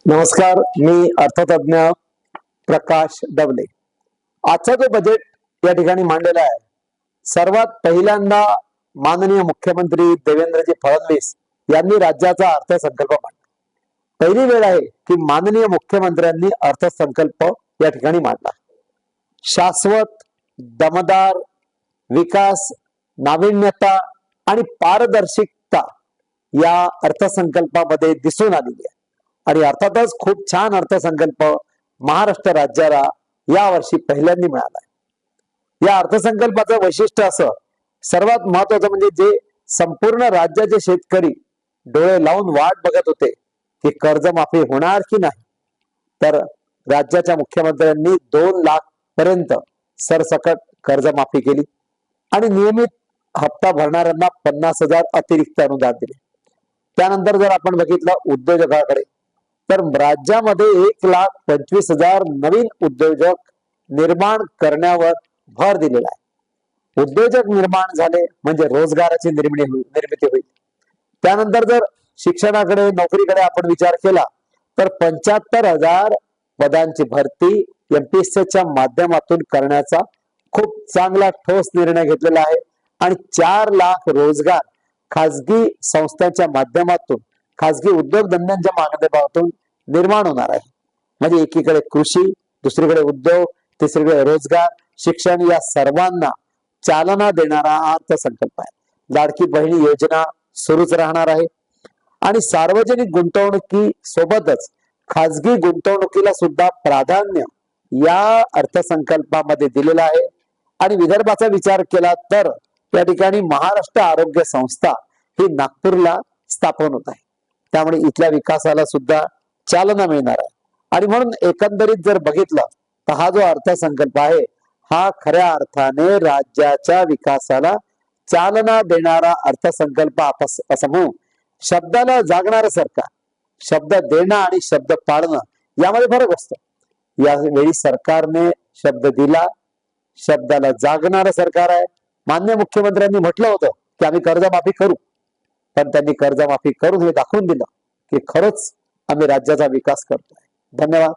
नमस्कार, मी अर्थतज्ञ प्रकाश डबले। आजचा जो बजेट या ठिकाणी मांडलेला आहे, सर्वात पहिल्यांदा माननीय मुख्यमंत्री देवेंद्रजी फडणवीस यांनी राज्याचा अर्थसंकल्प मांडला। पहिली वेळ आहे की माननीय मुख्यमंत्र्यांनी अर्थसंकल्प या ठिकाणी मांडला। शाश्वत, दमदार विकास, नाविन्यता आणि पारदर्शकता या अर्थसंकल्पामध्ये दिसून आलेली आहे। आणि अर्थातच खूप छान अर्थसंकल्प महाराष्ट्र राज्याला यावर्षी पहिल्यांदा मिळाला आहे। या अर्थसंकल्पाचं वैशिष्ट्य असं, सर्वात महत्वाचं म्हणजे जे संपूर्ण राज्याचे शेतकरी डोळे लावून वाट बघत होते की कर्जमाफी होणार की नाही, तर राज्याच्या मुख्यमंत्र्यांनी 2 लाख पर्यंत सरसकट कर्जमाफी केली आणि नियमित हप्ता भरणाऱ्यांना 50,000 अतिरिक्त अनुदान दिले। त्यानंतर जर आपण बघितलं उद्योजकांकडे, तर राज्यामध्ये 1,25,000 नवीन उद्योजक निर्माण करण्यावर भर दिलेला आहे। उद्योजक निर्माण झाले म्हणजे रोजगाराची निर्मिती होईल। त्यानंतर जर शिक्षणाकडे, नोकरीकडे आपण विचार केला, तर 75,000 पदांची भरती एमपीएससीच्या माध्यमातून करण्याचा खूप चांगला ठोस निर्णय घेतलेला आहे आणि 4 लाख रोजगार खासगी संस्थांच्या माध्यमातून, खासगी उद्योगधंद्यांच्या माध्यमातून निर्माण होणार आहे। म्हणजे एकीकडे कृषी, दुसरीकडे उद्योग, तिसरीकडे रोजगार, शिक्षण या सर्वांना चालना देणारा अर्थसंकल्प आहे। लाडकी बहिणी योजना सुरूच राहणार आहे आणि सार्वजनिक गुंतवणुकी सोबतच खासगी गुंतवणुकीला सुद्धा प्राधान्य या अर्थसंकल्पामध्ये दिलेलं आहे। आणि विदर्भाचा विचार केला तर या ठिकाणी महाराष्ट्र आरोग्य संस्था ही नागपूरला स्थापन होत आहे। त्यामुळे इथल्या विकासाला सुद्धा चालना मिळणार आहे। आणि म्हणून एकंदरीत जर बघितलं तर हा जो अर्थसंकल्प आहे, हा खऱ्या अर्थाने राज्याच्या विकासाला चालना देणारा अर्थसंकल्प असं म्हणून शब्दाला जागणारं सरकार, शब्द देणं आणि शब्द पाळणं यामध्ये फरक असतो। यावेळी सरकारने शब्द दिला, शब्दाला जागणारं सरकार आहे। माननीय मुख्यमंत्र्यांनी म्हटलं होतं की आम्ही कर्जमाफी करू, पण त्यांनी कर्जमाफी करून हे दाखवून दिलं की खरंच आम्ही राज्याचा विकास करतोय। धन्यवाद।